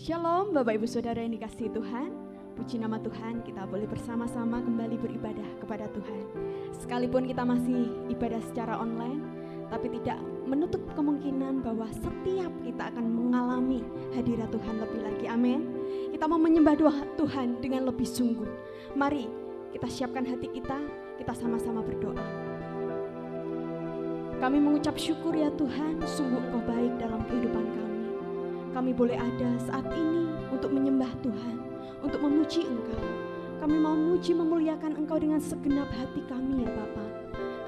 Shalom Bapak Ibu Saudara yang dikasihi Tuhan. Puji nama Tuhan, kita boleh bersama-sama kembali beribadah kepada Tuhan. Sekalipun kita masih ibadah secara online, tapi tidak menutup kemungkinan bahwa setiap kita akan mengalami hadirat Tuhan lebih lagi. Amin. Kita mau menyembah Tuhan dengan lebih sungguh. Mari kita siapkan hati kita sama-sama berdoa. Kami mengucap syukur ya Tuhan, sungguh Engkau baik dalam kehidupan kami. Kami boleh ada saat ini untuk menyembah Tuhan, untuk memuji Engkau. Kami mau memuji memuliakan Engkau dengan segenap hati kami ya Bapa.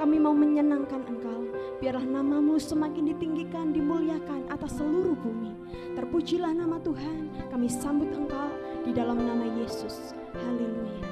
Kami mau menyenangkan Engkau. Biarlah nama-Mu semakin ditinggikan, dimuliakan atas seluruh bumi. Terpujilah nama Tuhan. Kami sambut Engkau di dalam nama Yesus. Haleluya.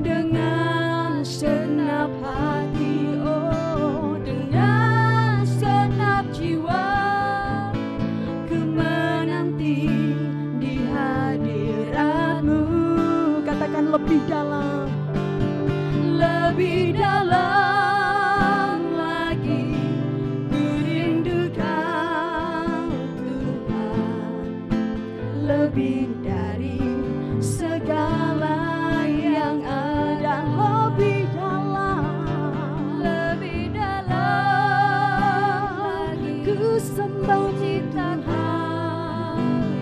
Dengan senap hati, oh lebih dalam. Lebih dalam lagi ku rindu Kau Tuhan, lebih dari segala yang ada. Lebih dalam lagi ku sembah Tuhan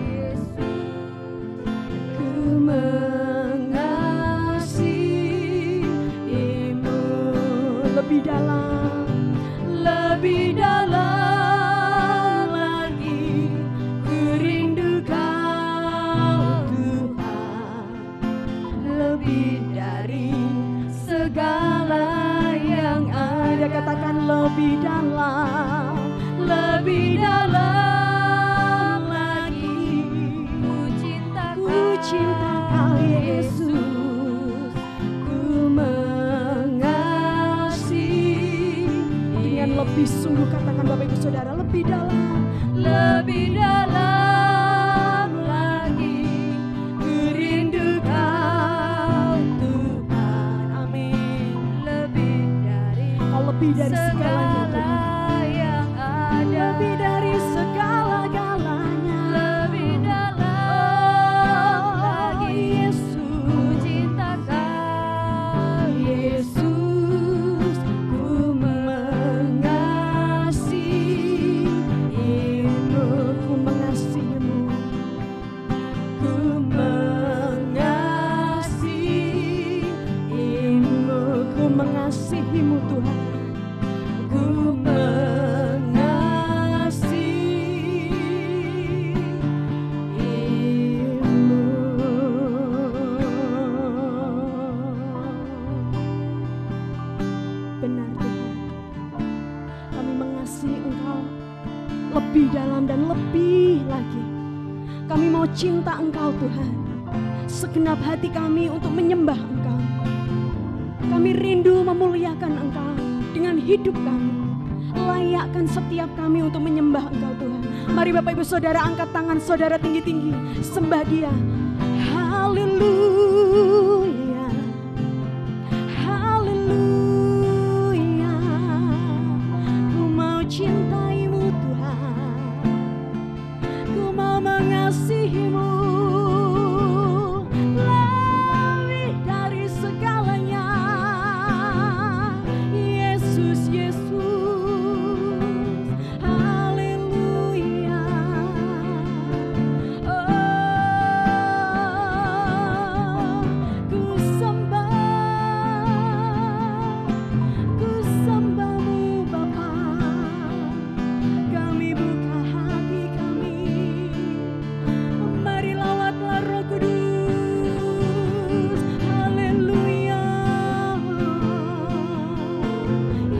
Yesus, ku mengasihimu. Lebih dalam lagi ku rindu Kau Tuhan, lebih dari segala yang ada. Katakan lebih dalam lagi ku cinta Kau Yesus, ku mengasihi. Dengan lebih sungguh katakan Bapak Ibu Saudara, lebih dalam lagi ku rindu Kau Tuhan. Amin. Lebih dari segalanya yang ada, lebih dari segala-galanya. Lebih dalam lagi Yesus, ku cinta Kau Yesus, ku mengasihimu, ku mengasihimu, ku mengasihimu, ku mengasihimu Tuhan. Ku mengasihimu. Benar Tuhan, kami mengasihi Engkau lebih dalam dan lebih lagi. Kami mau cinta Engkau Tuhan, segenap hati kami untuk menyembah Engkau. Kami rindu memuliakan Engkau dengan hidup kami. Layakkan setiap kami untuk menyembah Engkau Tuhan. Mari Bapak Ibu Saudara angkat tangan saudara tinggi-tinggi, sembah Dia. Haleluya, haleluya. Ku mau cintaimu Tuhan, ku mau mengasihimu lebih dari segalanya. Yesus, haleluya. Ku sembahmu Bapa. Kami buka hati kami, mari lawatlah Roh Kudus. Haleluya.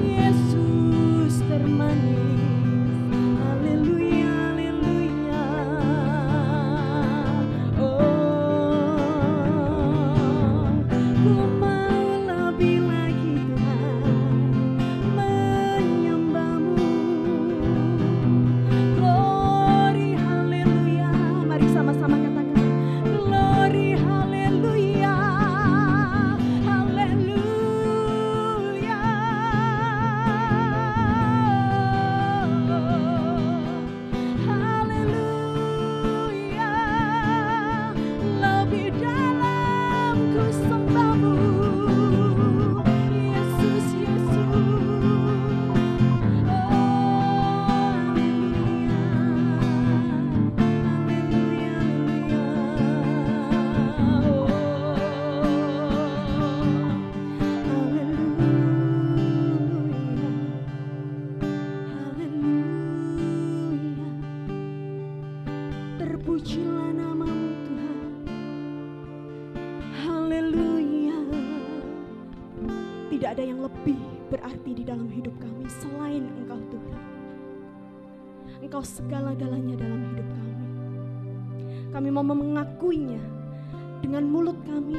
Yesus termanis. Haleluya, haleluya. Ku mau lebih lagi Tuhan menyembahmu. Glory, haleluya. Mari sama-sama katakan glory, haleluya, haleluya. Haleluya. Lebih dalam ku sembahmu Yesus, terpujilah namamu Tuhan. Haleluya. Tidak ada yang lebih berarti di dalam hidup kami selain Engkau Tuhan. Engkau segala-galanya dalam hidup kami. Kami mau mengakuinya dengan mulut kami,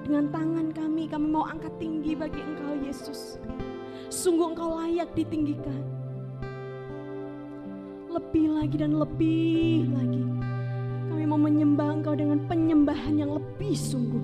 dengan tangan kami. Kami mau angkat tinggi bagi Engkau Yesus. Sungguh Engkau layak ditinggikan. Lebih lagi dan lebih lagi. Kami mau menyembah Engkau dengan penyembahan yang lebih sungguh.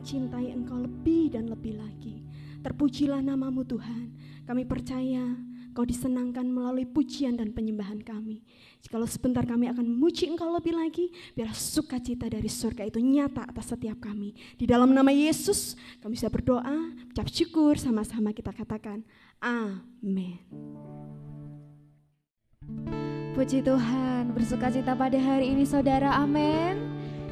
mencintai Engkau lebih dan lebih lagi. Terpujilah nama-Mu Tuhan. Kami percaya Engkau disenangkan melalui pujian dan penyembahan kami. Jikalau sebentar kami akan memuji Engkau lebih lagi, biar sukacita dari surga itu nyata atas setiap kami. Di dalam nama Yesus kami bisa berdoa, ucap syukur, sama-sama kita katakan amin. Puji Tuhan, bersukacita pada hari ini saudara, amin.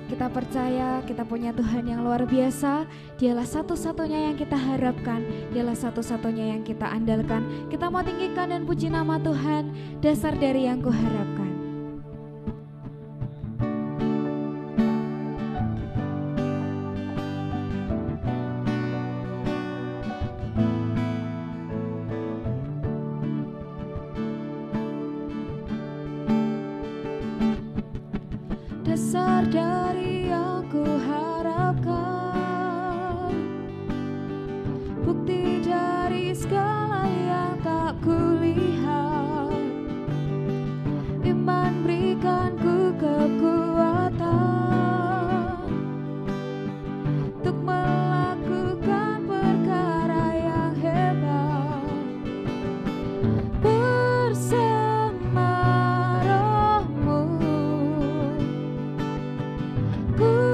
Kita percaya kita punya Tuhan yang luar biasa. Dialah satu-satunya yang kita harapkan, Dialah satu-satunya yang kita andalkan. Kita mau tinggikan dan puji nama Tuhan, dasar dari yang kuharapkan. Dasar dari yang kuharapkan, bukti dari segala yang tak kulihat. Iman berikan ku kekuatan untuk melakukan perkara yang hebat. Bersama Roh-Mu ku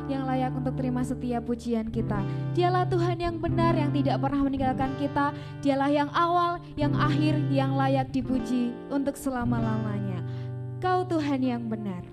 yang layak untuk terima setiap pujian kita. Dialah Tuhan yang benar, yang tidak pernah meninggalkan kita. Dialah yang awal, yang akhir, yang layak dipuji untuk selama-lamanya. Kau Tuhan yang benar.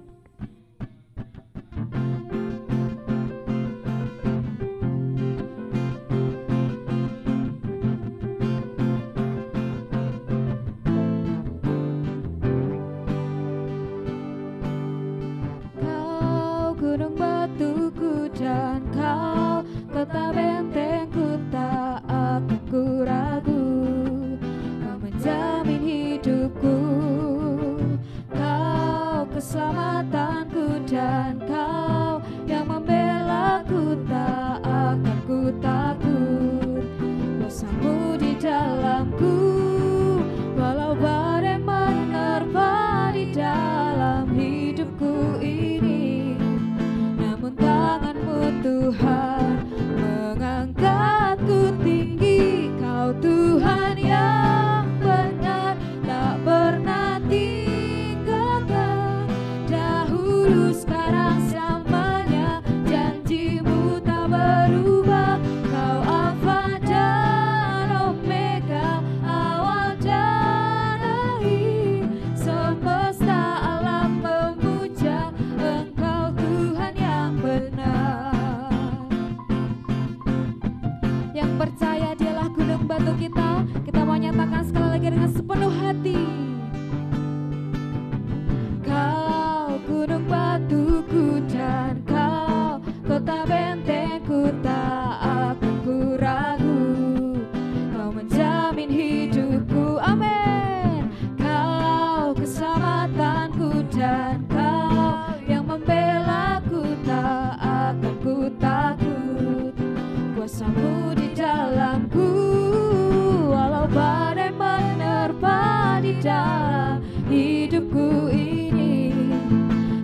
Gunung batuku dan kau, kota bentengku, tak akan ku ragu. Kau menjamin hidupku, kau keselamatanku, dan kau yang membelaku, tak akan ku takut. Kuasamu di dalamku, walau badai menerpa di dalam hidupku ini. Tanganmu Tuhan mengangkatku tinggi. Kau Tuhan yang benar, tak pernah tinggalkan. Dahulu, sekarang, selamanya, janjimu tak berubah. Kau Alfa dan Omega, awal dan akhir. Semesta alam memuja Engkau Tuhan yang benar. Yang percaya dialah gunung batu kita. Kita mau nyatakan sekali lagi dengan sepenuh hati. Kau gunung batuku dan kau kota bentengku, tak akan ku ragu. Kau menjamin hidupku, amin. Kau keselamatanku dan kau yang membelaku, tak akan ku takut. Kuasamu di dalamku, walau badai menerpa di dalam hidupku ini.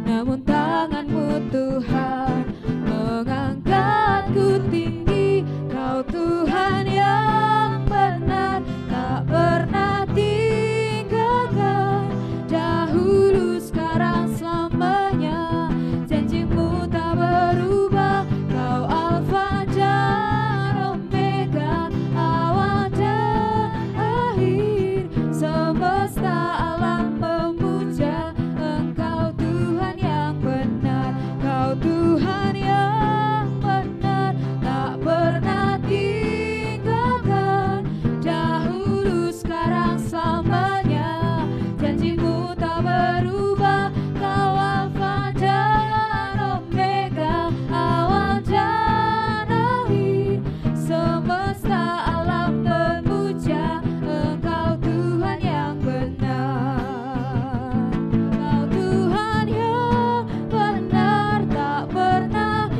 Namun tanganmu Tuhan mengangkatku tinggi. Kau Tuhan yang benar, tak pernah tinggalkan. Dahulu, sekarang, selamanya, janjimu tak berubah. Kau Alfa dan Omega, awal dan akhir. Semesta alam memuja Engkau Tuhan yang benar. Kau Tuhan yang benar, tak pernah tinggalkan. Dahulu, sekarang, selamanya, janjimu tak berubah. Kau Alfa dan Omega, awal dan akhir. Semesta alam memuja Engkau Tuhan yang benar. Kau Tuhan yang benar, tak pernah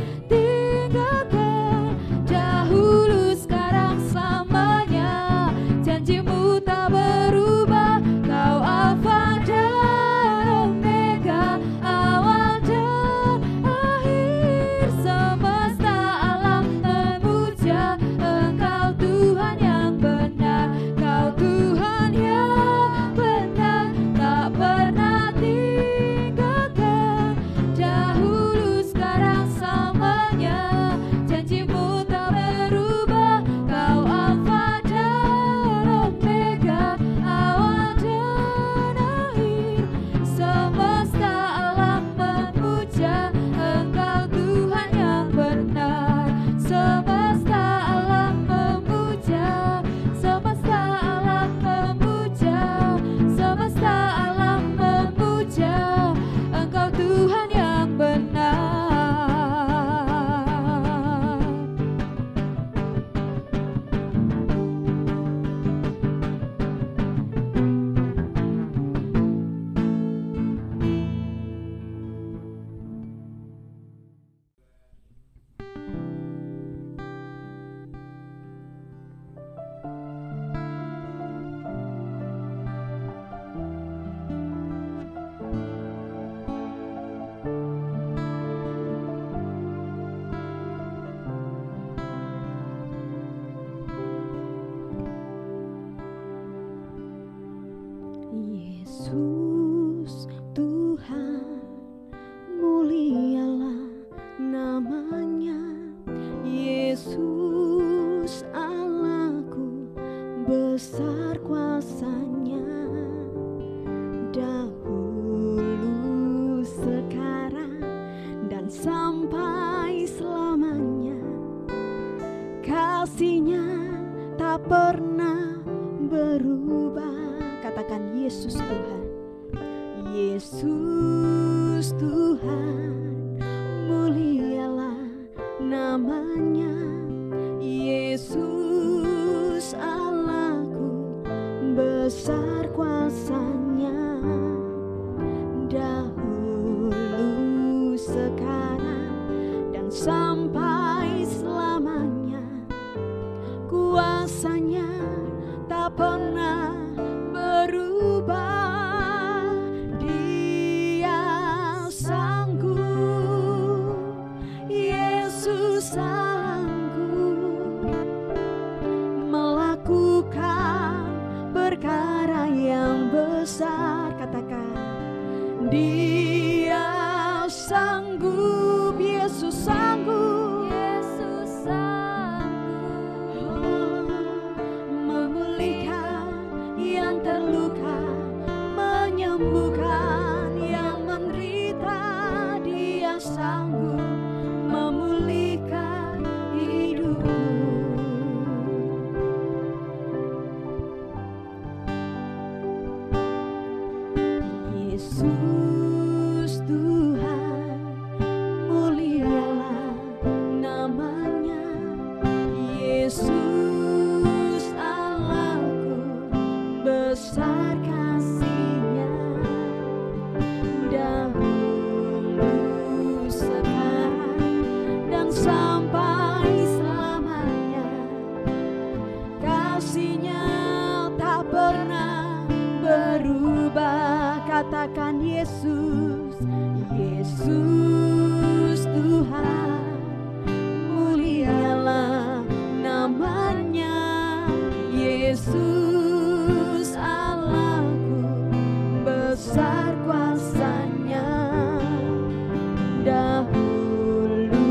namanya Yesus Allahku, besar kuasanya, dahulu, sekarang, dan sampai selamanya. Kasih-Nya tak pernah berubah. Katakan Yesus Tuhan. Yesus Tuhan, mulialah namanya. Yesus Allahku, besar kuasanya, dahulu, sekarang, dan sampai selamanya. Kuasanya tak pernah berubah. Sanggup melakukan perkara yang besar. Katakan, Dia sanggup. Yesus sanggup. Yesus sanggup memulihkan yang terluka, menyembuhkan yang menderita. Dia sanggup memulihkan hidupku. Yesus Tuhan, mulialah namanya. Yesus Allahku, besar kasih-Nya, dahulu, sekarang, dan sampai selamanya. Kasih-Nya tak pernah berubah. Katakan Yesus. Yesus Tuhan, mulialah namanya. Yesus Allahku, besar kuasanya, dahulu,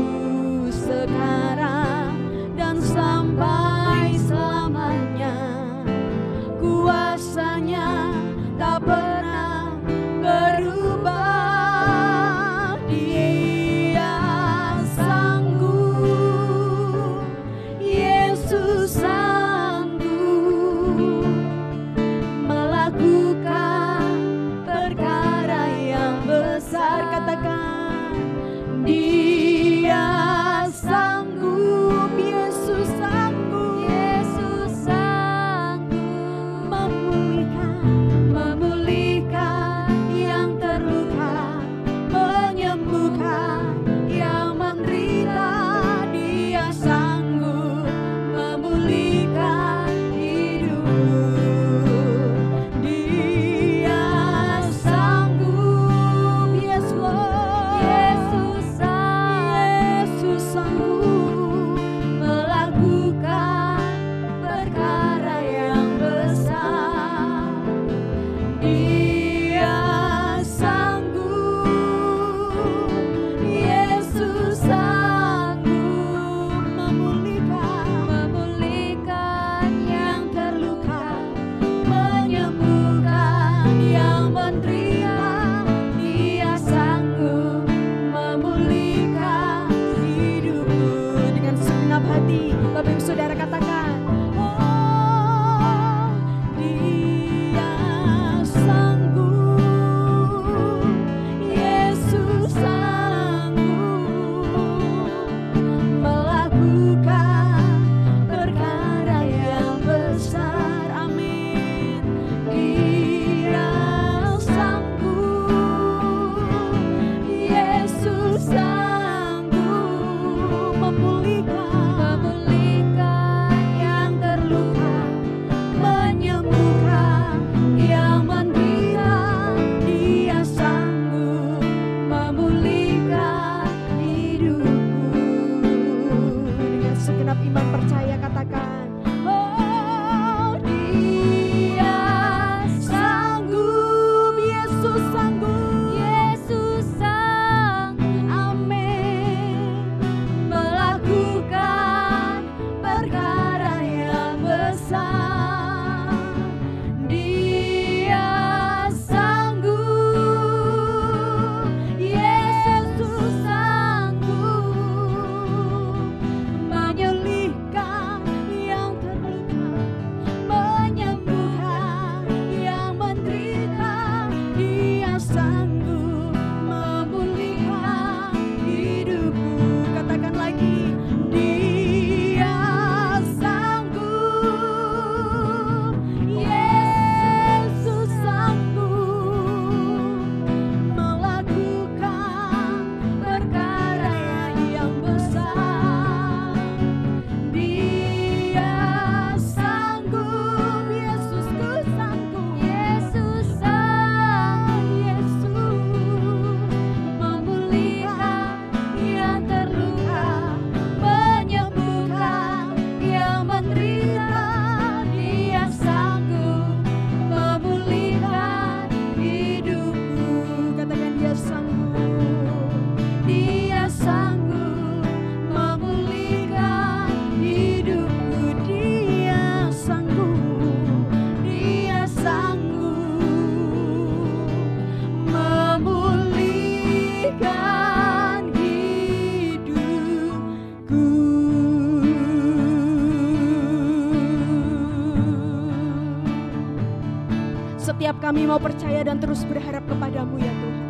Sebab kami mau percaya dan terus berharap kepadamu ya Tuhan,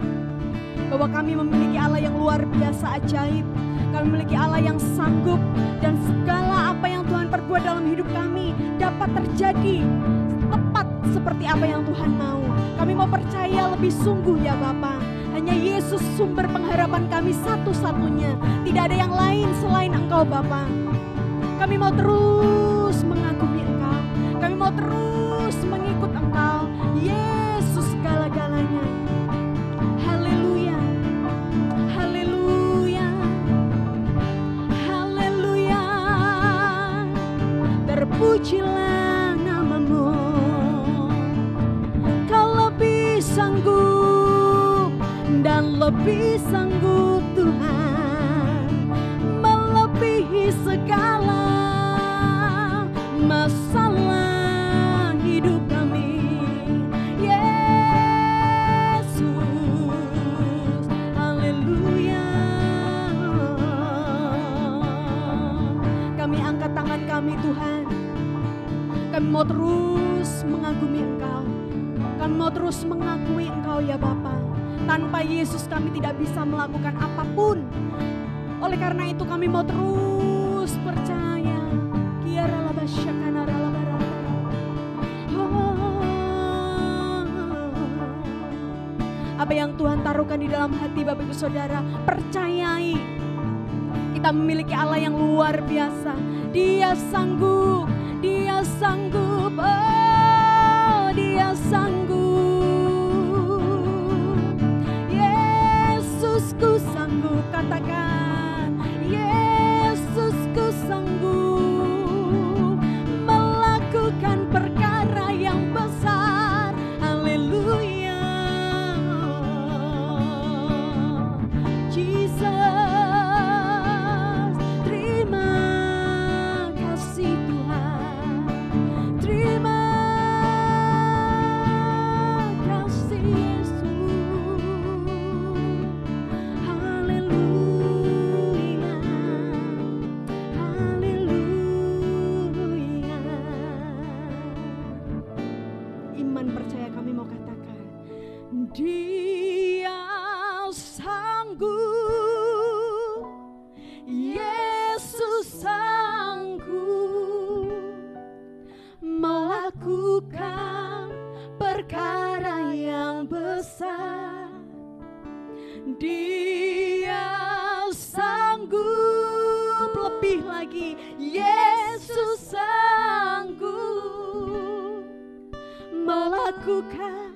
bahwa kami memiliki Allah yang luar biasa ajaib. Kami memiliki Allah yang sanggup, dan segala apa yang Tuhan perbuat dalam hidup kami dapat terjadi tepat seperti apa yang Tuhan mau. Kami mau percaya lebih sungguh ya Bapa. Hanya Yesus sumber pengharapan kami satu-satunya. Tidak ada yang lain selain Engkau Bapa. Kami mau terus mengagumi Engkau. Kami mau terus mengikut Engkau. Yesus segala-galanya. Haleluya. Haleluya. Haleluya. Terpujilah namamu. Kau lebih sanggup dan lebih sanggup Tuhan, melebihi segala masalah hidup kami. Yesus, haleluya. Kami angkat tangan kami Tuhan. Kami mau terus mengagumi Engkau. Kami mau terus mengakui Engkau ya Bapa. Tanpa Yesus kami tidak bisa melakukan apapun. Oleh karena itu kami mau terus percaya. Apa yang Tuhan taruhkan di dalam hati Bapak Ibu Saudara, percayai. Kita memiliki Allah yang luar biasa. Dia sanggup, Dia sanggup, oh Dia sanggup. Yesusku sanggup, katakan Yesusku sanggup melakukan perkara yang besar. Haleluya. Jesus, terima kasih Tuhan. Terima kasih Yesus. Haleluya. Haleluya. Iman percaya kami mau katakan, Dia sanggup, Yesus sanggup melakukan perkara yang besar. Dia sanggup, lebih lagi Yesus sanggup melakukan,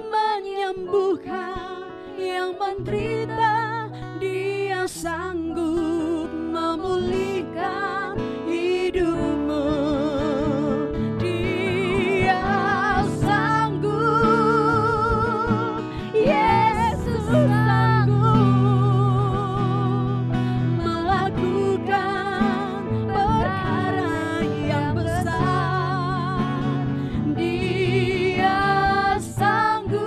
menyembuhkan yang menderita. Dia sanggup memulihkan hidupmu. Dia sanggup, Yesus sanggup melakukan perkara yang besar. Dia sanggup,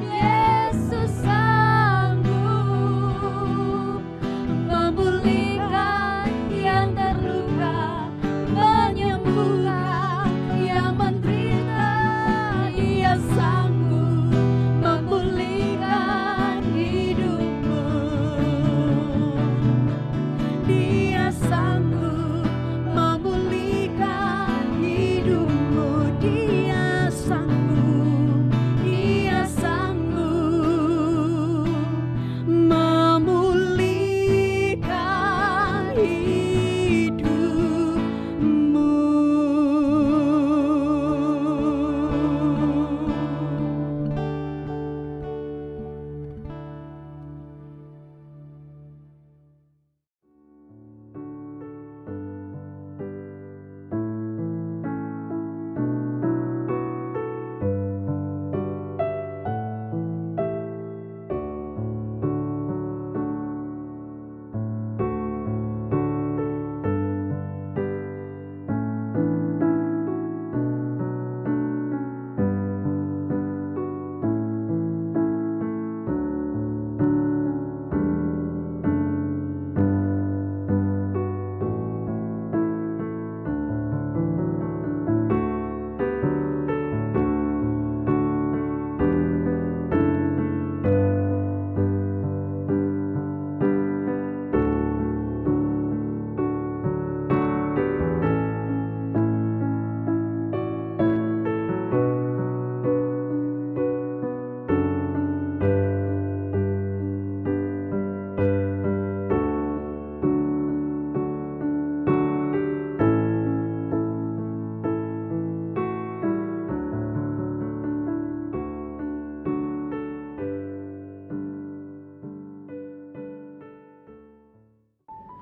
Yesus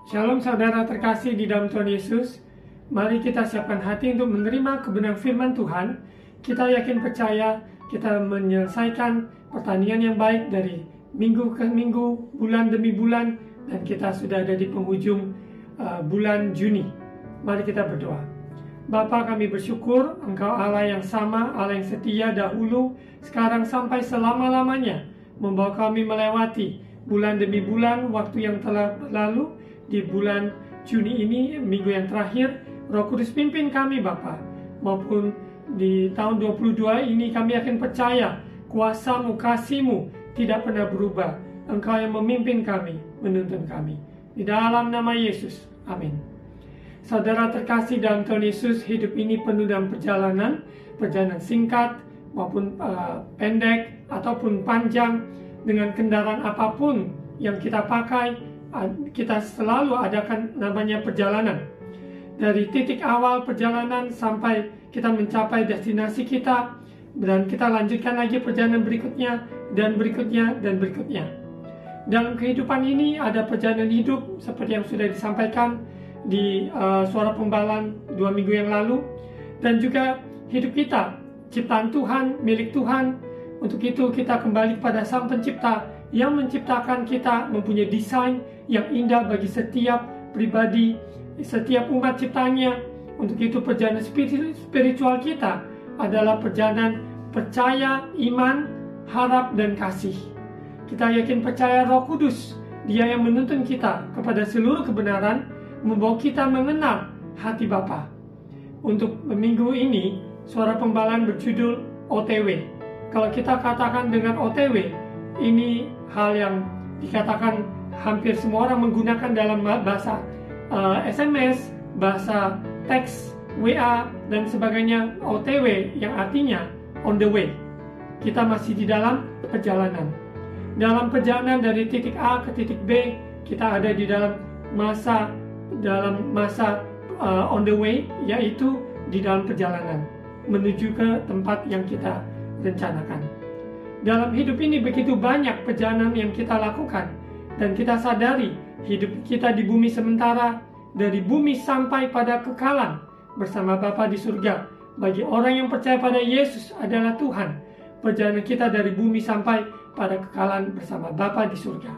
Shalom saudara terkasih di dalam Tuhan Yesus. Mari kita siapkan hati untuk menerima kebenaran firman Tuhan. Kita yakin percaya kita menyelesaikan pertandingan yang baik dari minggu ke minggu, bulan demi bulan, dan kita sudah ada di penghujung bulan Juni. Mari kita berdoa. Bapa, kami bersyukur Engkau Allah yang sama, Allah yang setia dahulu, sekarang sampai selama-lamanya, membawa kami melewati bulan demi bulan waktu yang telah berlalu. Di bulan Juni ini, minggu yang terakhir, Roh Kudus pimpin kami Bapa. Maupun di tahun 22 ini kami akan percaya kuasa-Mu, kasih-Mu tidak pernah berubah. Engkau yang memimpin kami, menuntun kami. Di dalam nama Yesus, amin. Saudara terkasih dalam Tuhan Yesus, hidup ini penuh dengan perjalanan singkat maupun pendek ataupun panjang. Dengan kendaraan apapun yang kita pakai, kita selalu adakan namanya perjalanan. Dari titik awal perjalanan sampai kita mencapai destinasi kita, dan kita lanjutkan lagi perjalanan berikutnya, dan berikutnya, dan berikutnya. Dalam kehidupan ini ada perjalanan hidup seperti yang sudah disampaikan di Suara Pembalan 2 minggu yang lalu, dan juga hidup kita, ciptaan Tuhan, milik Tuhan. Untuk itu kita kembali kepada Sang Pencipta yang menciptakan kita, mempunyai desain yang indah bagi setiap pribadi, setiap umat ciptaannya. Untuk itu perjalanan spiritual kita adalah perjalanan percaya, iman, harap, dan kasih. Kita yakin percaya Roh Kudus, Dia yang menuntun kita kepada seluruh kebenaran, membawa kita mengenal hati Bapa. Untuk minggu ini, Suara Pembalan berjudul OTW. Kalau kita katakan dengan OTW, ini hal yang dikatakan hampir semua orang menggunakan dalam bahasa SMS, bahasa teks, WA, dan sebagainya. OTW yang artinya on the way. Kita masih di dalam perjalanan. Dalam perjalanan dari titik A ke titik B, kita ada di dalam masa on the way, yaitu di dalam perjalanan menuju ke tempat yang kita rencanakan. Dalam hidup ini begitu banyak perjalanan yang kita lakukan, dan kita sadari hidup kita di bumi sementara, dari bumi sampai pada kekalan bersama Bapa di surga. Bagi orang yang percaya pada Yesus adalah Tuhan, perjalanan kita dari bumi sampai pada kekalan bersama Bapa di surga.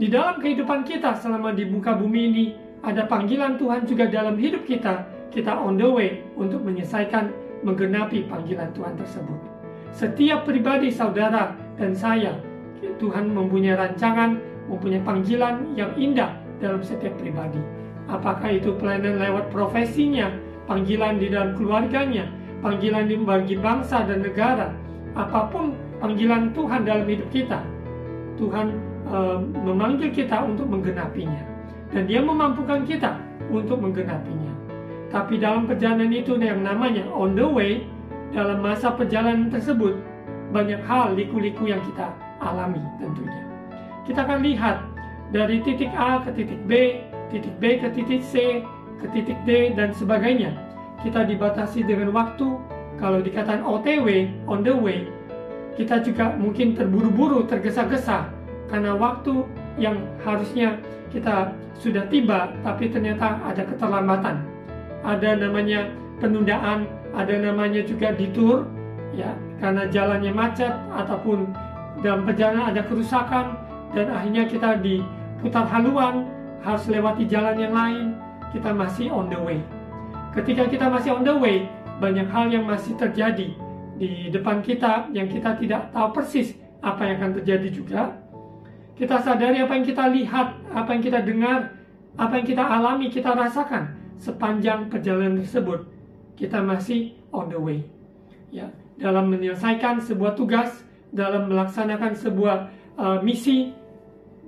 Di dalam kehidupan kita selama di muka bumi ini, ada panggilan Tuhan juga dalam hidup kita. Kita on the way untuk menyelesaikan, menggenapi panggilan Tuhan tersebut. Setiap pribadi saudara dan saya, Tuhan mempunyai rancangan, mempunyai panggilan yang indah dalam setiap pribadi. Apakah itu pelayanan lewat profesinya, panggilan di dalam keluarganya, panggilan bagi bangsa dan negara, apapun panggilan Tuhan dalam hidup kita, Tuhan memanggil kita untuk menggenapinya, dan Dia memampukan kita untuk menggenapinya. Tapi dalam perjalanan itu yang namanya on the way, dalam masa perjalanan tersebut, banyak hal liku-liku yang kita alami tentunya. Kita akan lihat dari titik A ke titik B ke titik C, ke titik D, dan sebagainya. Kita dibatasi dengan waktu. Kalau dikatakan OTW, on the way, kita juga mungkin terburu-buru, tergesa-gesa, karena waktu yang harusnya kita sudah tiba, tapi ternyata ada keterlambatan. Ada namanya penundaan, ada namanya juga detour, ya, karena jalannya macet ataupun dalam perjalanan ada kerusakan, dan akhirnya kita diputar haluan, harus lewati jalan yang lain. Kita masih on the way. Ketika kita masih on the way, banyak hal yang masih terjadi di depan kita yang kita tidak tahu persis apa yang akan terjadi juga. Kita sadari apa yang kita lihat, apa yang kita dengar, apa yang kita alami, kita rasakan. Sepanjang perjalanan tersebut, kita masih on the way. Ya, dalam menyelesaikan sebuah tugas, dalam melaksanakan sebuah misi,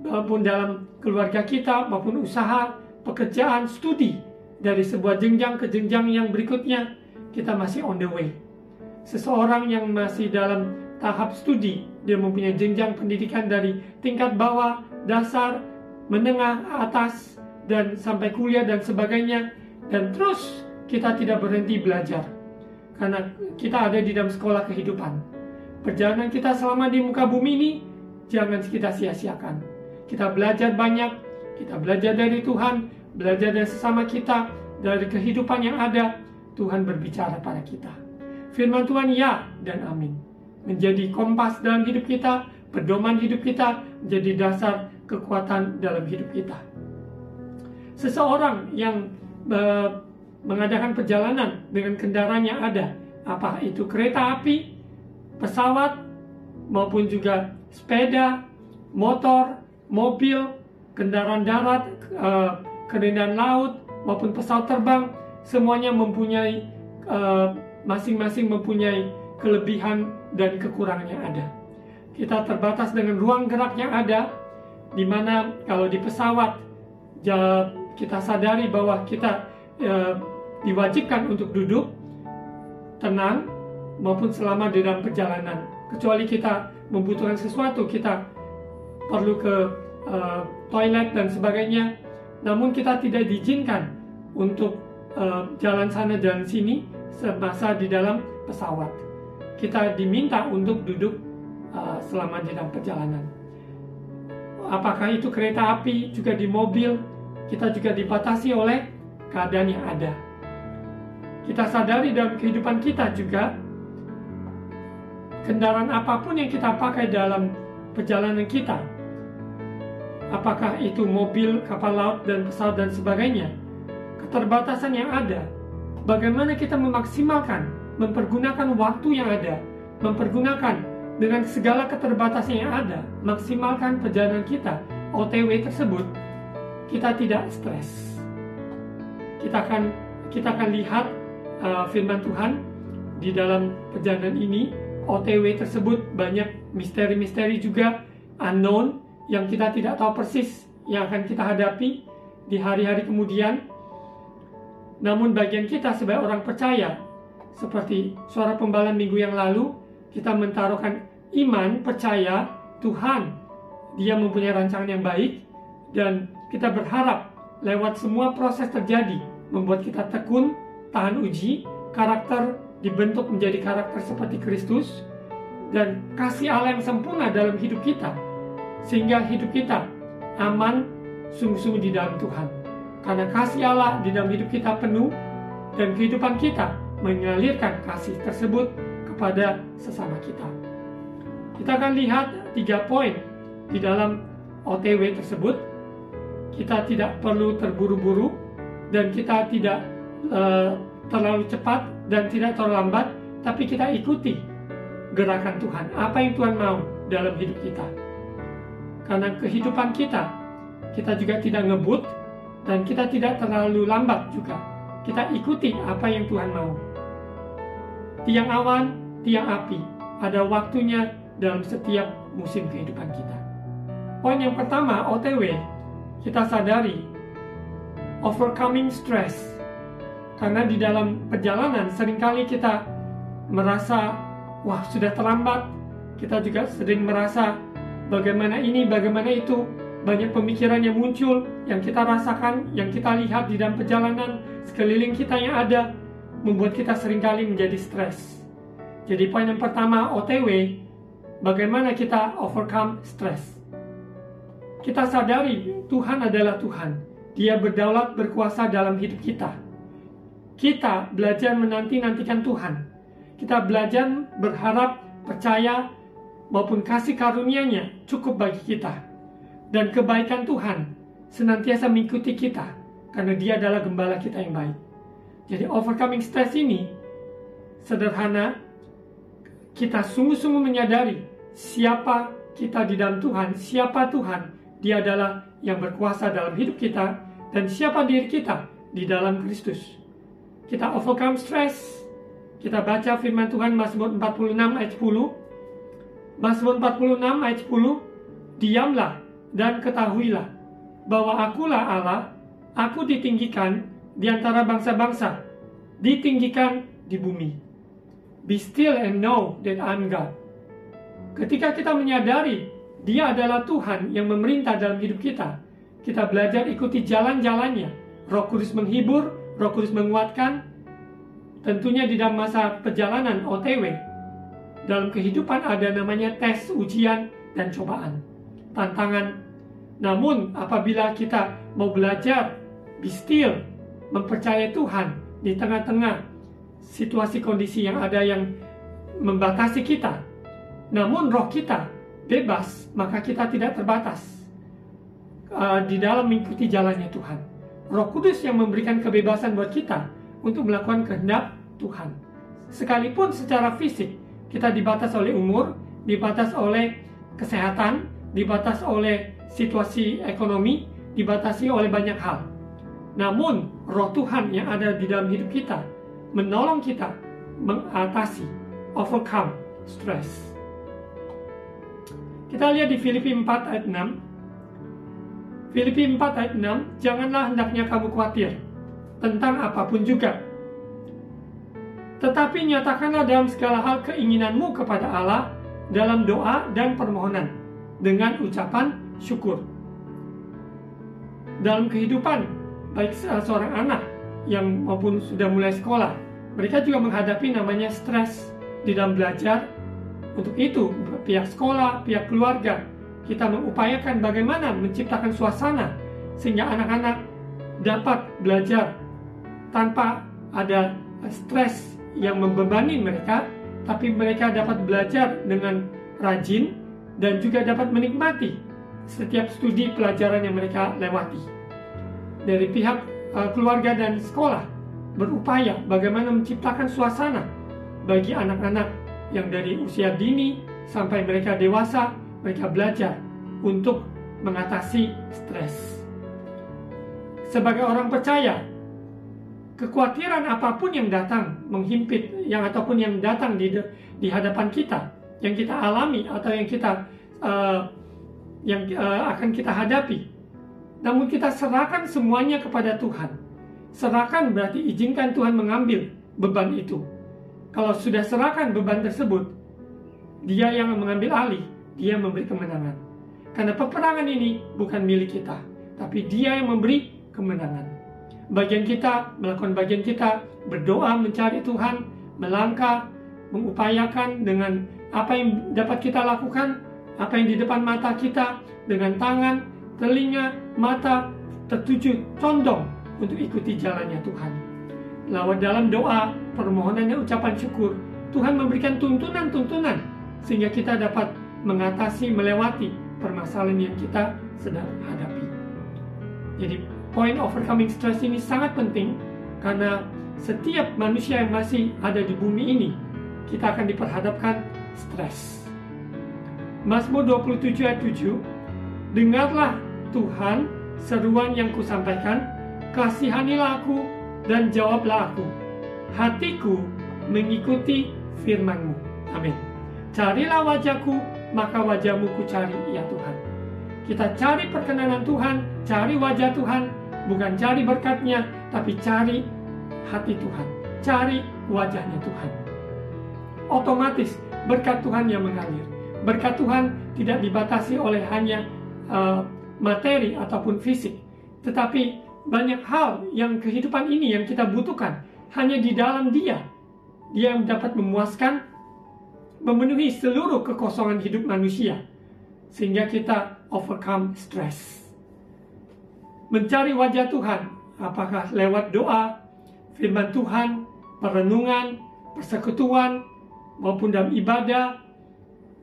maupun dalam keluarga kita, maupun usaha, pekerjaan, studi, dari sebuah jenjang ke jenjang yang berikutnya, kita masih on the way. Seseorang yang masih dalam tahap studi, dia mempunyai jenjang pendidikan dari tingkat bawah, dasar, menengah, atas, dan sampai kuliah dan sebagainya. Dan terus kita tidak berhenti belajar, karena kita ada di dalam sekolah kehidupan. Perjalanan kita selama di muka bumi ini jangan kita sia-siakan. Kita belajar banyak, kita belajar dari Tuhan, belajar dari sesama kita, dari kehidupan yang ada, Tuhan berbicara pada kita. Firman Tuhan ya dan amin. Menjadi kompas dalam hidup kita, pedoman hidup kita, menjadi dasar kekuatan dalam hidup kita. Seseorang yang mengadakan perjalanan dengan kendaraan yang ada, apakah itu kereta api, pesawat, maupun juga sepeda, motor, mobil, kendaraan darat, kendaraan laut, maupun pesawat terbang, semuanya mempunyai masing-masing mempunyai kelebihan dan kekurangan yang ada. Kita terbatas dengan ruang gerak yang ada, di mana kalau di pesawat kita sadari bahwa kita diwajibkan untuk duduk tenang maupun selama di dalam perjalanan. Kecuali kita membutuhkan sesuatu, kita perlu ke toilet dan sebagainya, namun kita tidak diizinkan untuk jalan sana jalan sini semasa di dalam pesawat. Kita diminta untuk duduk selama di dalam perjalanan. Apakah itu kereta api, juga di mobil, kita juga dibatasi oleh keadaan yang ada. Kita sadari dalam kehidupan kita juga, kendaraan apapun yang kita pakai dalam perjalanan kita, apakah itu mobil, kapal laut, dan pesawat dan sebagainya, keterbatasan yang ada, bagaimana kita memaksimalkan, mempergunakan waktu yang ada, mempergunakan dengan segala keterbatasan yang ada, maksimalkan perjalanan kita, OTW tersebut, kita tidak stres. Kita akan lihat firman Tuhan di dalam perjalanan ini. OTW tersebut banyak misteri-misteri juga, unknown, yang kita tidak tahu persis yang akan kita hadapi di hari-hari kemudian. Namun bagian kita sebagai orang percaya, seperti suara pembalan minggu yang lalu, kita mentaruhkan iman, percaya Tuhan, Dia mempunyai rancangan yang baik, dan kita berharap lewat semua proses terjadi membuat kita tekun, tahan uji, karakter dibentuk menjadi karakter seperti Kristus, dan kasih Allah yang sempurna dalam hidup kita, sehingga hidup kita aman sungguh-sungguh di dalam Tuhan. Karena kasih Allah di dalam hidup kita penuh, dan kehidupan kita mengalirkan kasih tersebut kepada sesama kita. Kita akan lihat 3 poin di dalam OTW tersebut. Kita tidak perlu terburu-buru, dan kita tidak terlalu cepat dan tidak terlalu lambat, tapi kita ikuti gerakan Tuhan, apa yang Tuhan mau dalam hidup kita. Karena kehidupan kita juga tidak ngebut, dan kita tidak terlalu lambat juga. Kita ikuti apa yang Tuhan mau. Tiang awan, tiang api, ada waktunya dalam setiap musim kehidupan kita. Poin yang pertama, OTW, kita sadari overcoming stress. Karena di dalam perjalanan seringkali kita merasa, wah sudah terlambat. Kita juga sering merasa bagaimana ini, bagaimana itu. Banyak pemikiran yang muncul, yang kita rasakan, yang kita lihat di dalam perjalanan sekeliling kita yang ada, membuat kita seringkali menjadi stres. Jadi poin yang pertama, OTW, bagaimana kita overcome stress. Kita sadari Tuhan adalah Tuhan. Dia berdaulat, berkuasa dalam hidup kita. Kita belajar menanti-nantikan Tuhan. Kita belajar berharap, percaya, maupun kasih karunia-Nya cukup bagi kita. Dan kebaikan Tuhan senantiasa mengikuti kita, karena Dia adalah gembala kita yang baik. Jadi overcoming stress ini sederhana, kita sungguh-sungguh menyadari siapa kita di dalam Tuhan, siapa Tuhan. Dia adalah yang berkuasa dalam hidup kita, dan siapa diri kita di dalam Kristus. Kita overcome stress. Kita baca firman Tuhan Mazmur 46 ayat 10. Mazmur 46 ayat 10, diamlah dan ketahuilah bahwa akulah Allah, aku ditinggikan di antara bangsa-bangsa, ditinggikan di bumi. Be still and know that I'm God. Ketika kita menyadari Dia adalah Tuhan yang memerintah dalam hidup kita, kita belajar ikuti jalan-jalannya. Roh Kudus menghibur, Roh Kudus menguatkan. Tentunya di dalam masa perjalanan OTW, dalam kehidupan ada namanya tes, ujian, dan cobaan, tantangan. Namun apabila kita mau belajar, be still, mempercayai Tuhan di tengah-tengah situasi kondisi yang ada yang membatasi kita, namun roh kita bebas, maka kita tidak terbatas di dalam mengikuti jalannya Tuhan. Roh Kudus yang memberikan kebebasan buat kita untuk melakukan kehendak Tuhan. Sekalipun secara fisik kita dibatas oleh umur, dibatas oleh kesehatan, dibatas oleh situasi ekonomi, dibatasi oleh banyak hal. Namun roh Tuhan yang ada di dalam hidup kita menolong kita mengatasi, overcome stress. Kita lihat di Filipi 4 ayat 6. Filipi 4 ayat 6, janganlah hendaknya kamu khawatir tentang apapun juga. Tetapi nyatakanlah dalam segala hal keinginanmu kepada Allah dalam doa dan permohonan dengan ucapan syukur. Dalam kehidupan, baik seorang anak yang maupun sudah mulai sekolah, mereka juga menghadapi namanya stres di dalam belajar. Untuk itu, pihak sekolah, pihak keluarga, kita mengupayakan bagaimana menciptakan suasana sehingga anak-anak dapat belajar tanpa ada stres yang membebani mereka, tapi mereka dapat belajar dengan rajin dan juga dapat menikmati setiap studi pelajaran yang mereka lewati. Dari pihak keluarga dan sekolah berupaya bagaimana menciptakan suasana bagi anak-anak yang dari usia dini sampai mereka dewasa, mereka belajar untuk mengatasi stres. Sebagai orang percaya, kekhawatiran apapun yang datang menghimpit, ataupun yang datang di hadapan kita, yang kita alami atau yang kita akan kita hadapi, namun kita serahkan semuanya kepada Tuhan. Serahkan berarti izinkan Tuhan mengambil beban itu. Kalau sudah serahkan beban tersebut, Dia yang mengambil alih, Dia memberi kemenangan. Karena peperangan ini bukan milik kita, tapi Dia yang memberi kemenangan. Bagian kita, melakukan bagian kita, berdoa mencari Tuhan, melangkah, mengupayakan dengan apa yang dapat kita lakukan, apa yang di depan mata kita, dengan tangan, telinga, mata, tertuju, condong untuk ikuti jalannya Tuhan. Lewat dalam doa, permohonan dan ucapan syukur, Tuhan memberikan tuntunan-tuntunan sehingga kita dapat mengatasi, melewati permasalahan yang kita sedang hadapi. Jadi point overcoming stress ini sangat penting karena setiap manusia yang masih ada di bumi ini, kita akan diperhadapkan stres. Mazmur 27 ayat 7, dengarlah Tuhan seruan yang kusampaikan, kasihanilah aku dan jawablah aku. Hatiku mengikuti firman-Mu. Amin. Carilah wajahku, maka wajah-Mu ku cari, ya Tuhan. Kita cari perkenanan Tuhan, cari wajah Tuhan, bukan cari berkat-Nya, tapi cari hati Tuhan, cari wajahnya Tuhan. Otomatis berkat Tuhan yang mengalir. Berkat Tuhan tidak dibatasi oleh hanya materi ataupun fisik, tetapi banyak hal yang kehidupan ini yang kita butuhkan hanya di dalam Dia. Dia yang dapat memuaskan, memenuhi seluruh kekosongan hidup manusia, sehingga kita overcome stress. Mencari wajah Tuhan, apakah lewat doa, firman Tuhan, perenungan, persekutuan, maupun dalam ibadah,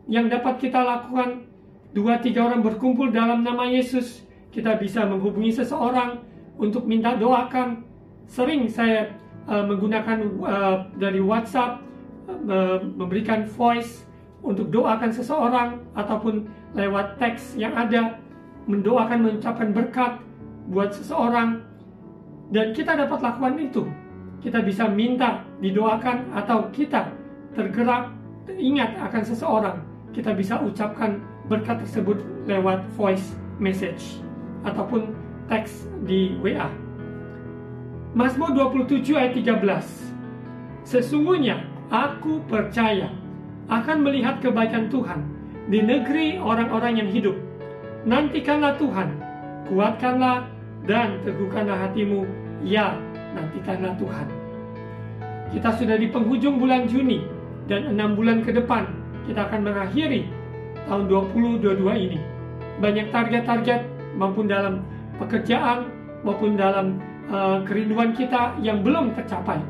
yang dapat kita lakukan. 2-3 orang berkumpul dalam nama Yesus, kita bisa menghubungi seseorang untuk minta doakan. Sering saya menggunakan dari WhatsApp, memberikan voice untuk doakan seseorang, ataupun lewat teks yang ada, mendoakan, mengucapkan berkat buat seseorang. Dan kita dapat lakukan itu. Kita bisa minta didoakan, atau kita tergerak, ingat akan seseorang, kita bisa ucapkan berkat tersebut lewat voice message ataupun teks di WA. Mazmur 27 ayat 13. Sesungguhnya aku percaya akan melihat kebaikan Tuhan di negeri orang-orang yang hidup. Nantikanlah Tuhan, kuatkanlah dan teguhkanlah hatimu, ya nantikanlah Tuhan. Kita sudah di penghujung bulan Juni, dan 6 bulan ke depan kita akan mengakhiri tahun 2022 ini. Banyak target-target maupun dalam pekerjaan, maupun dalam kerinduan kita yang belum tercapai.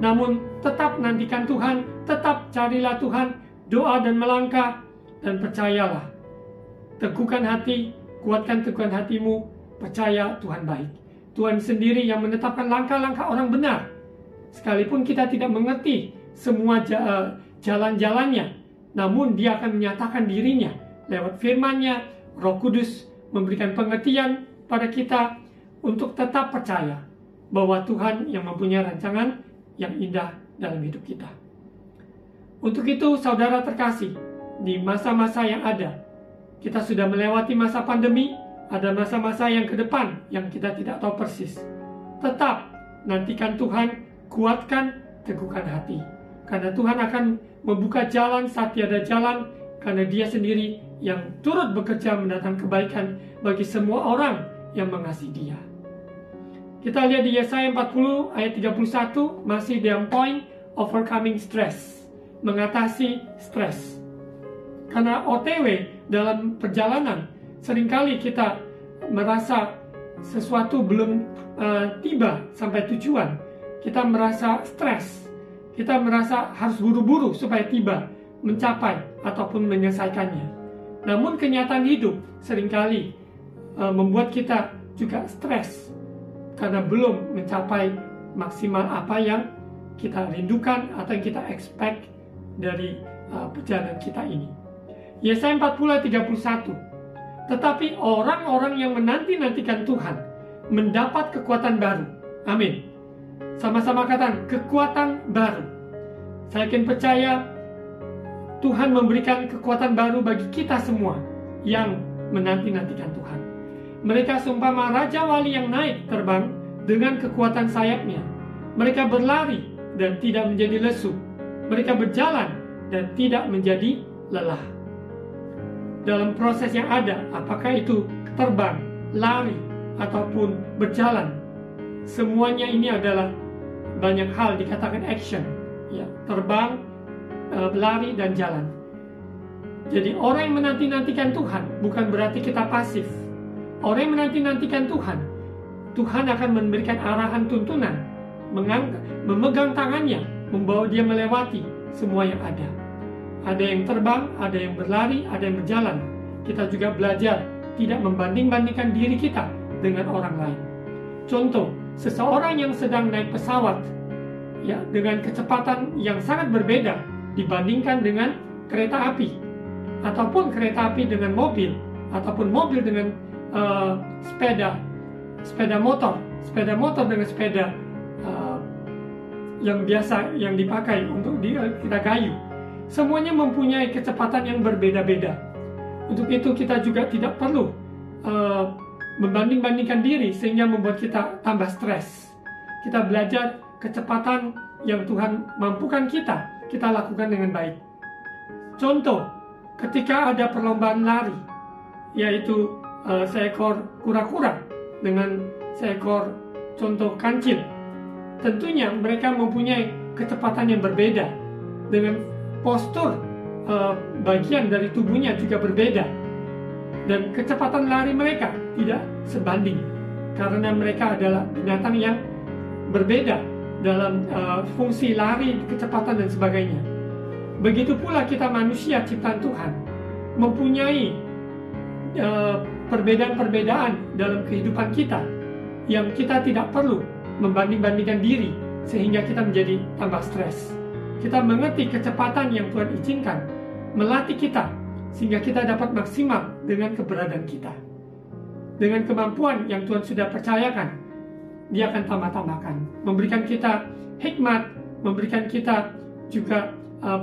Namun tetap nantikan Tuhan, tetap carilah Tuhan, doa dan melangkah, dan percayalah. Teguhkan hati, kuatkan teguhan hatimu, percaya Tuhan baik. Tuhan sendiri yang menetapkan langkah-langkah orang benar. Sekalipun kita tidak mengerti semua jalan-jalannya, namun Dia akan menyatakan dirinya lewat firman-Nya. Roh Kudus memberikan pengertian pada kita untuk tetap percaya bahwa Tuhan yang mempunyai rancangan yang indah dalam hidup kita. Untuk itu, saudara terkasih, di masa-masa yang ada, kita sudah melewati masa pandemi, ada masa-masa yang ke depan yang kita tidak tahu persis. Tetap nantikan Tuhan, kuatkan, teguhkan hati. Karena Tuhan akan membuka jalan saat tiada jalan, karena Dia sendiri yang turut bekerja mendatangkan kebaikan bagi semua orang yang mengasihi Dia. Kita lihat di Yesaya 40 ayat 31, masih dalam point overcoming stress, mengatasi stres. Karena OTW dalam perjalanan, seringkali kita merasa sesuatu belum tiba sampai tujuan. Kita merasa stres, kita merasa harus buru-buru supaya tiba, mencapai ataupun menyelesaikannya. Namun kenyataan hidup seringkali membuat kita juga stres karena belum mencapai maksimal apa yang kita rindukan atau yang kita expect dari perjalanan kita ini. Yesaya 40 ayat 31. Tetapi orang-orang yang menanti-nantikan Tuhan mendapat kekuatan baru. Amin. Sama-sama katakan kekuatan baru. Saya yakin percaya Tuhan memberikan kekuatan baru bagi kita semua yang menanti-nantikan Tuhan. Mereka seumpama Raja Wali yang naik terbang dengan kekuatan sayapnya. Mereka berlari dan tidak menjadi lesu. Mereka berjalan dan tidak menjadi lelah. Dalam proses yang ada, apakah itu terbang, lari, ataupun berjalan, semuanya ini adalah banyak hal dikatakan action. Ya, terbang, lari, dan jalan. Jadi orang yang menanti-nantikan Tuhan bukan berarti kita pasif. Orang yang menanti-nantikan Tuhan, Tuhan akan memberikan arahan tuntunan, memegang tangannya, membawa dia melewati semua yang ada. Ada yang terbang, ada yang berlari, ada yang berjalan. Kita juga belajar tidak membanding-bandingkan diri kita dengan orang lain. Contoh, seseorang yang sedang naik pesawat, ya, dengan kecepatan yang sangat berbeda dibandingkan dengan kereta api, ataupun kereta api dengan mobil, ataupun mobil dengan sepeda motor dengan sepeda yang biasa yang dipakai untuk kita kayu. Semuanya mempunyai kecepatan yang berbeda-beda. Untuk itu kita juga tidak perlu membanding-bandingkan diri sehingga membuat kita tambah stres. Kita belajar kecepatan yang Tuhan mampukan kita lakukan dengan baik. Contoh, ketika ada perlombaan lari, yaitu seekor kura-kura dengan seekor contoh kancil, tentunya mereka mempunyai kecepatan yang berbeda, dengan postur bagian dari tubuhnya juga berbeda, dan kecepatan lari mereka tidak sebanding karena mereka adalah binatang yang berbeda dalam fungsi lari, kecepatan, dan sebagainya. Begitu pula kita manusia ciptaan Tuhan mempunyai perbedaan-perbedaan dalam kehidupan kita yang kita tidak perlu membanding-bandingkan diri sehingga kita menjadi tambah stres. Kita mengerti kecepatan yang Tuhan izinkan melatih kita sehingga kita dapat maksimal dengan keberadaan kita. Dengan kemampuan yang Tuhan sudah percayakan, Dia akan tambah-tambahkan, memberikan kita hikmat, memberikan kita juga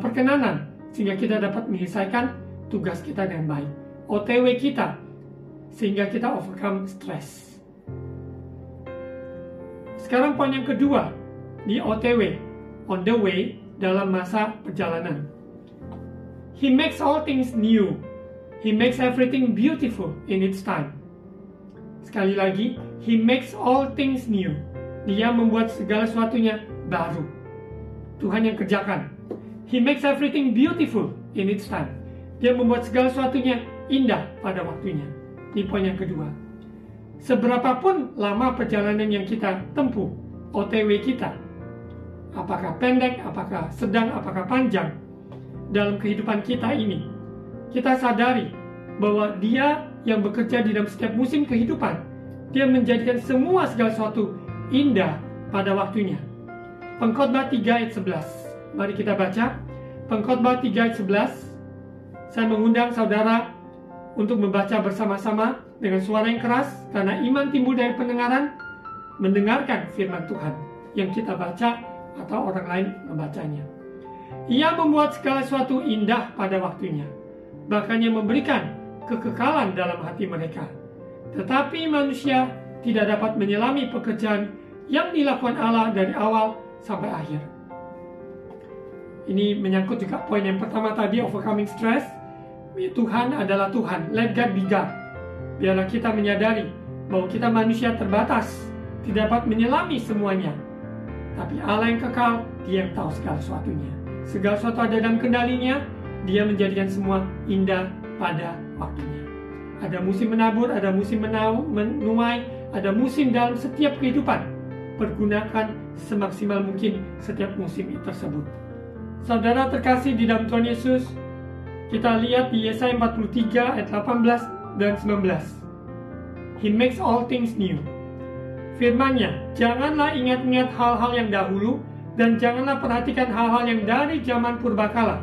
perkenanan sehingga kita dapat menyelesaikan tugas kita dengan baik. OTW kita sehingga kita overcome stress. Sekarang poin yang kedua di OTW, on the way, dalam masa perjalanan. He makes all things new. He makes everything beautiful in its time. Sekali lagi, He makes all things new. Dia membuat segala sesuatunya baru. Tuhan yang kerjakan. He makes everything beautiful in its time. Dia membuat segala sesuatunya indah pada waktunya. Ini poin yang kedua. seberapapun lama perjalanan yang kita tempuh, OTW kita, apakah pendek, apakah sedang, apakah panjang, dalam kehidupan kita ini, kita sadari bahwa Dia yang bekerja di dalam setiap musim kehidupan, Dia menjadikan segala sesuatu indah pada waktunya. Pengkhotbah 3 ayat 11. Mari kita baca. Pengkhotbah 3 ayat 11. Saya mengundang saudara untuk membaca bersama-sama dengan suara yang keras, karena iman timbul dari pendengaran, mendengarkan firman Tuhan yang kita baca atau orang lain membacanya. Ia membuat segala sesuatu indah pada waktunya, bahkan yang memberikan kekekalan dalam hati mereka. Tetapi manusia tidak dapat menyelami pekerjaan yang dilakukan Allah dari awal sampai akhir. Ini menyangkut juga poin yang pertama tadi, overcoming stress. Tuhan adalah Tuhan, let God be God. Biarlah kita menyadari bahwa kita manusia terbatas, tidak dapat menyelami semuanya. Tapi Allah yang kekal, Dia yang tahu segala sesuatunya. Segala sesuatu ada dalam kendalinya, Dia menjadikan semua indah pada waktunya. Ada musim menabur, ada musim menuai, ada musim dalam setiap kehidupan. Pergunakan semaksimal mungkin setiap musim tersebut. Saudara terkasih di dalam Tuhan Yesus, kita lihat di Yesaya 43 ayat 18 dan 19. He makes all things new. Firman-Nya, janganlah ingat-ingat hal-hal yang dahulu, dan janganlah perhatikan hal-hal yang dari zaman purbakala.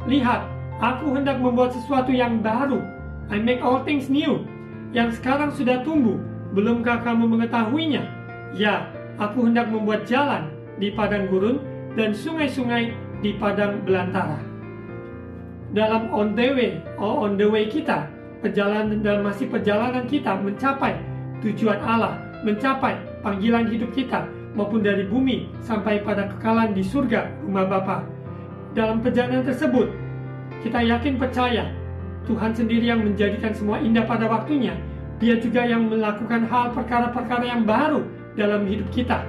Lihat, aku hendak membuat sesuatu yang baru. I make all things new. Yang sekarang sudah tumbuh, belumkah kamu mengetahuinya? Ya, aku hendak membuat jalan di padang gurun dan sungai-sungai di padang belantara. Dalam on the way kita, masih perjalanan kita mencapai tujuan Allah, mencapai panggilan hidup kita, maupun dari bumi sampai pada kekalan di surga rumah Bapa. Dalam perjalanan tersebut, kita yakin percaya Tuhan sendiri yang menjadikan semua indah pada waktunya. Dia juga yang melakukan hal perkara-perkara yang baru dalam hidup kita.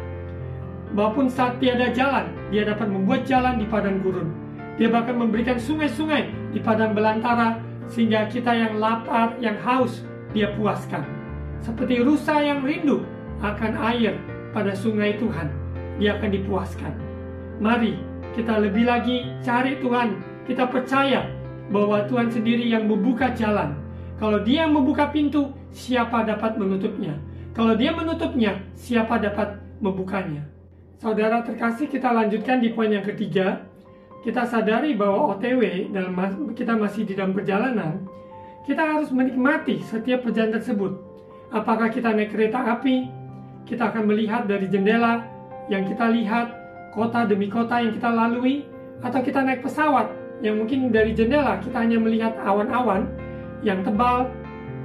Maupun saat tiada jalan, Dia dapat membuat jalan di padang gurun. Dia bahkan memberikan sungai-sungai di padang belantara, sehingga kita yang lapar, yang haus, Dia puaskan. Seperti rusa yang rindu akan air pada sungai Tuhan, Dia akan dipuaskan. Mari kita lebih lagi cari Tuhan. Kita percaya bahwa Tuhan sendiri yang membuka jalan. Kalau Dia membuka pintu, siapa dapat menutupnya? Kalau Dia menutupnya, siapa dapat membukanya? Saudara terkasih, kita lanjutkan di poin yang ketiga. Kita sadari bahwa OTW, kita masih di dalam perjalanan, kita harus menikmati setiap perjalanan tersebut. Apakah kita naik kereta api, kita akan melihat dari jendela yang kita lihat, kota demi kota yang kita lalui, atau kita naik pesawat yang mungkin dari jendela kita hanya melihat awan-awan yang tebal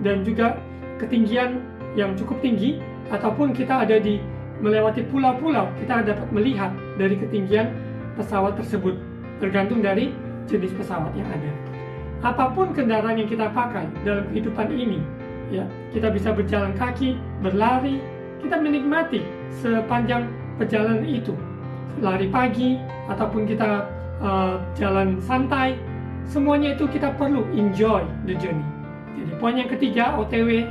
dan juga ketinggian yang cukup tinggi, ataupun kita ada di melewati pulau-pulau, kita dapat melihat dari ketinggian pesawat tersebut. Tergantung dari jenis pesawat yang ada. Apapun kendaraan yang kita pakai dalam kehidupan ini, ya, kita bisa berjalan kaki, berlari, kita menikmati sepanjang perjalanan itu. Lari pagi, ataupun kita jalan santai, semuanya itu kita perlu enjoy the journey. Jadi poin yang ketiga, OTW,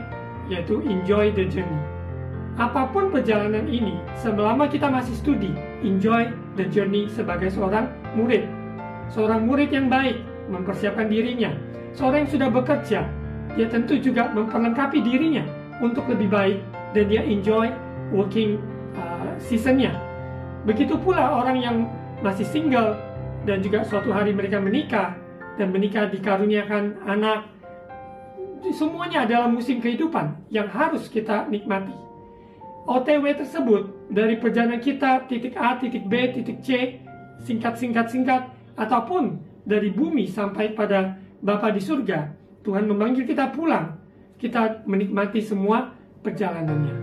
yaitu enjoy the journey. Apapun perjalanan ini, selama kita masih studi, enjoy the journey sebagai seorang murid. Seorang murid yang baik mempersiapkan dirinya. Seorang yang sudah bekerja, dia tentu juga memperlengkapi dirinya untuk lebih baik, dan dia enjoy working seasonnya. Begitu pula orang yang masih single dan juga suatu hari mereka menikah dan menikah dikaruniakan anak. Semuanya adalah musim kehidupan yang harus kita nikmati. OTW tersebut dari perjalanan kita titik A, titik B, titik C, singkat, ataupun dari bumi sampai pada Bapa di surga, Tuhan memanggil kita pulang. Kita menikmati semua perjalanannya.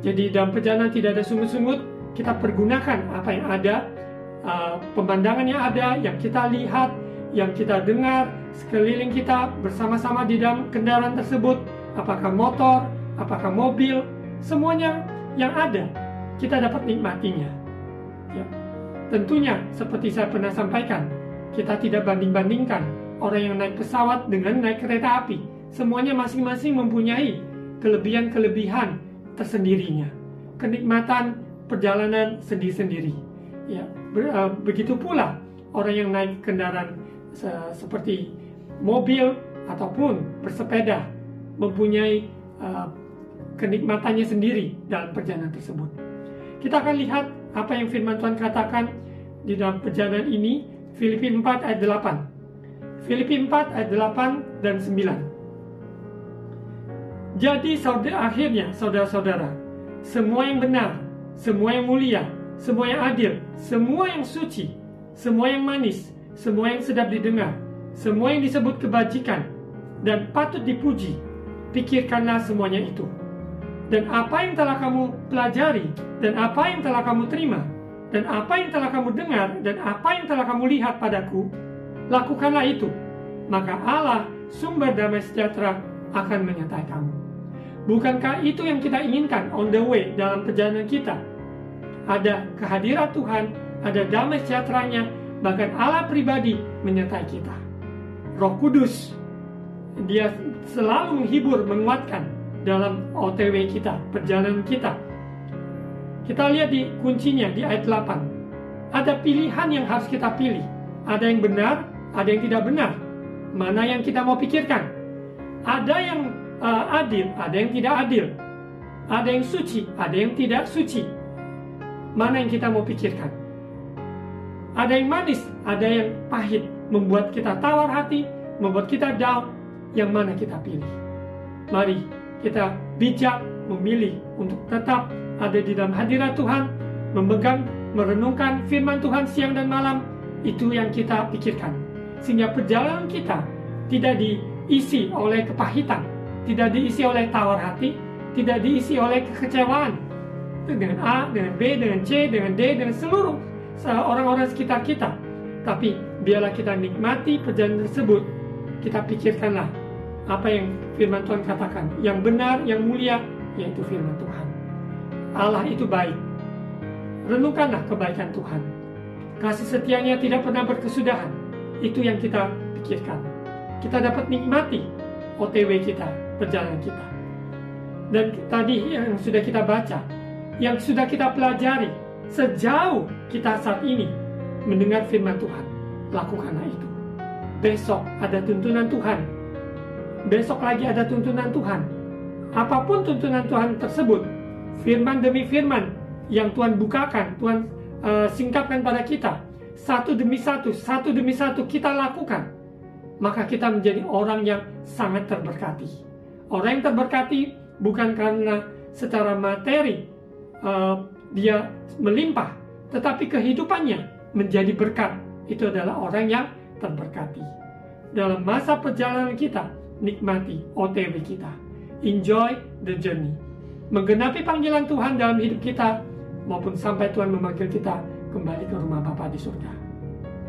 Jadi dalam perjalanan tidak ada sungut-sungut. Kita pergunakan apa yang ada, pemandangan yang ada, yang kita lihat, yang kita dengar sekeliling kita bersama-sama di dalam kendaraan tersebut. Apakah motor, apakah mobil, semuanya yang ada, kita dapat nikmatinya. Ya. Tentunya, seperti saya pernah sampaikan, kita tidak banding-bandingkan orang yang naik pesawat dengan naik kereta api. Semuanya masing-masing mempunyai kelebihan-kelebihan tersendirinya, kenikmatan perjalanan sendiri-sendiri. Ya, begitu pula orang yang naik kendaraan seperti mobil ataupun bersepeda mempunyai kenikmatannya sendiri dalam perjalanan tersebut. Kita akan lihat apa yang firman Tuhan katakan di dalam perjalanan ini, Filipi 4 ayat 8. Filipi 4 ayat 8 dan 9. Jadi akhirnya saudara-saudara, semua yang benar, semua yang mulia, semua yang adil, semua yang suci, semua yang manis, semua yang sedap didengar, semua yang disebut kebajikan dan patut dipuji, pikirkanlah semuanya itu. Dan apa yang telah kamu pelajari, dan apa yang telah kamu terima, dan apa yang telah kamu dengar, dan apa yang telah kamu lihat padaku, lakukanlah itu. Maka Allah, sumber damai sejahtera, akan menyertai kamu. Bukankah itu yang kita inginkan on the way dalam perjalanan kita? Ada kehadiran Tuhan, ada damai sejahteranya, bahkan Allah pribadi menyertai kita. Roh Kudus, Dia selalu menghibur, menguatkan dalam OTW kita, perjalanan kita. Kita lihat di kuncinya di ayat 8. Ada pilihan yang harus kita pilih. Ada yang benar, ada yang tidak benar. Mana yang kita mau pikirkan? Ada yang adil, ada yang tidak adil. Ada yang suci, ada yang tidak suci. Mana yang kita mau pikirkan? Ada yang manis, ada yang pahit, membuat kita tawar hati, membuat kita down. Yang mana kita pilih? Mari kita bijak memilih untuk tetap ada di dalam hadirat Tuhan, memegang, merenungkan firman Tuhan siang dan malam. Itu yang kita pikirkan, sehingga perjalanan kita tidak diisi oleh kepahitan, tidak diisi oleh tawar hati, tidak diisi oleh kekecewaan dengan A, dengan B, dengan C, dengan D, dengan seluruh orang-orang sekitar kita. Tapi biarlah kita nikmati perjalanan tersebut. Kita pikirkanlah apa yang firman Tuhan katakan, yang benar, yang mulia, yaitu firman Tuhan. Allah itu baik. Renungkanlah kebaikan Tuhan. Kasih setianya tidak pernah berkesudahan. Itu yang kita pikirkan. Kita dapat nikmati OTW kita, perjalanan kita. Dan tadi yang sudah kita baca, yang sudah kita pelajari, sejauh kita saat ini mendengar firman Tuhan, lakukanlah itu. Besok ada tuntunan Tuhan. Besok lagi ada tuntunan Tuhan. Apapun tuntunan Tuhan tersebut, firman demi firman yang Tuhan bukakan, Tuhan singkapkan pada kita, satu demi satu kita lakukan, maka kita menjadi orang yang sangat terberkati. Orang yang terberkati bukan karena secara materi dia melimpah, tetapi kehidupannya menjadi berkat. Itu adalah orang yang terberkati. Dalam masa perjalanan kita, nikmati OTW kita. Enjoy the journey. Menggenapi panggilan Tuhan dalam hidup kita, maupun sampai Tuhan memanggil kita kembali ke rumah Bapa di surga.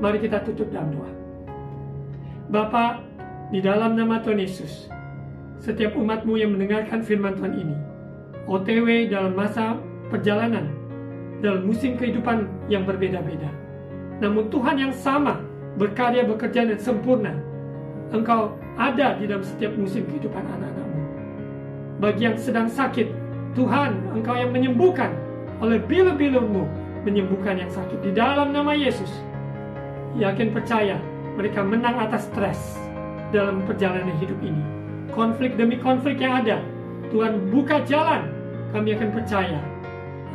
Mari kita tutup dalam doa. Bapa, di dalam nama Tuhan Yesus, setiap umat-Mu yang mendengarkan firman Tuhan ini, OTW dalam masa perjalanan, dalam musim kehidupan yang berbeda-beda, namun Tuhan yang sama berkarya, bekerja dan sempurna. Engkau ada di dalam setiap musim kehidupan anak-anak-Mu. Bagi yang sedang sakit, Tuhan, Engkau yang menyembuhkan. Oleh bilur-bilur-Mu menyembuhkan yang sakit. Di dalam nama Yesus, yakin percaya mereka menang atas stres dalam perjalanan hidup ini. Konflik demi konflik yang ada, Tuhan buka jalan. Kami akan percaya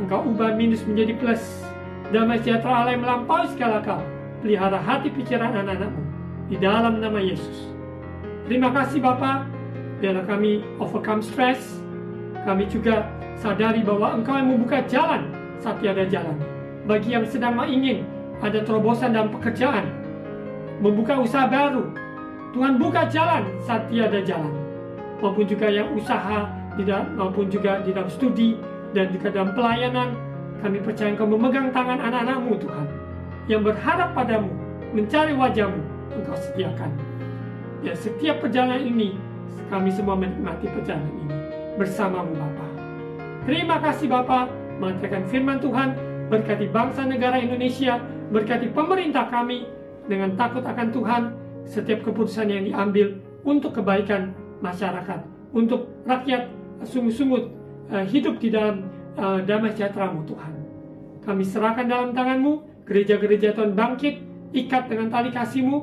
Engkau ubah minus menjadi plus. Damai sejahtera Allah yang melampaui segala akal, pelihara hati pikiran anak-anak-Mu di dalam nama Yesus. Terima kasih Bapa, biarlah kami overcome stress. Kami juga sadari bahwa Engkau yang membuka jalan saat tiada jalan. Bagi yang sedang ingin ada terobosan dalam pekerjaan, membuka usaha baru, Tuhan buka jalan saat tiada jalan. Maupun juga yang usaha, maupun juga di dalam studi, dan juga dalam pelayanan, kami percaya Engkau memegang tangan anak-anak-Mu Tuhan, yang berharap padamu, mencari wajah-Mu, Engkau sediakan. Dan setiap perjalanan ini, kami semua menikmati perjalanan ini bersama-Mu Bapa. Terima kasih Bapa, mengantarkan firman Tuhan, berkati bangsa negara Indonesia, berkati pemerintah kami, dengan takut akan Tuhan, setiap keputusan yang diambil untuk kebaikan masyarakat, untuk rakyat sungguh-sungguh hidup di dalam damai sejahtera-Mu Tuhan. Kami serahkan dalam tangan-Mu, gereja-gereja Tuhan bangkit, ikat dengan tali kasih-Mu.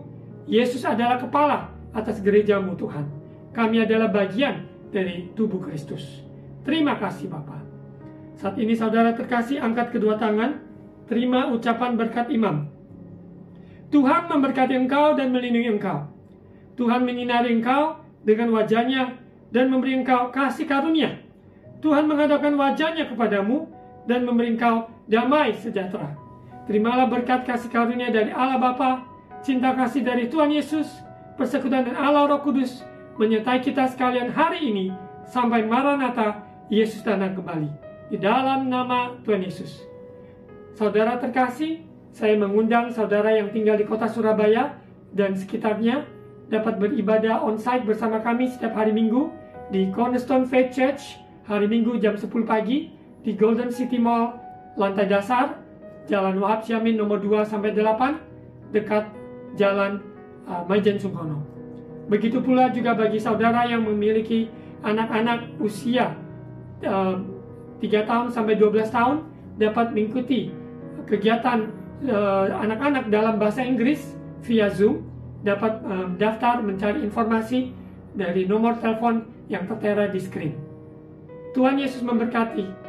Yesus adalah kepala atas gereja-Mu Tuhan. Kami adalah bagian dari tubuh Kristus. Terima kasih Bapa. Saat ini saudara terkasih, angkat kedua tangan, terima ucapan berkat imam. Tuhan memberkati engkau dan melindungi engkau. Tuhan menyinari engkau dengan wajah-Nya dan memberi engkau kasih karunia. Tuhan menghadapkan wajah-Nya kepadamu dan memberi engkau damai sejahtera. Terimalah berkat kasih karunia dari Allah Bapa, cinta kasih dari Tuhan Yesus, persekutuan dan Allah Roh Kudus menyertai kita sekalian hari ini sampai Maranatha, Yesus datang kembali. Di dalam nama Tuhan Yesus. Saudara terkasih, saya mengundang saudara yang tinggal di kota Surabaya dan sekitarnya dapat beribadah onsite bersama kami setiap hari Minggu di Cornerstone Faith Church hari Minggu jam 10 pagi di Golden City Mall, lantai dasar, Jalan Wahab Syamin nomor 2-8, dekat Jalan Maijen Sungkono. Begitu pula juga bagi saudara yang memiliki anak-anak usia 3 tahun sampai 12 tahun dapat mengikuti kegiatan anak-anak dalam bahasa Inggris via Zoom, dapat daftar mencari informasi dari nomor telepon yang tertera di screen. Tuhan Yesus memberkati.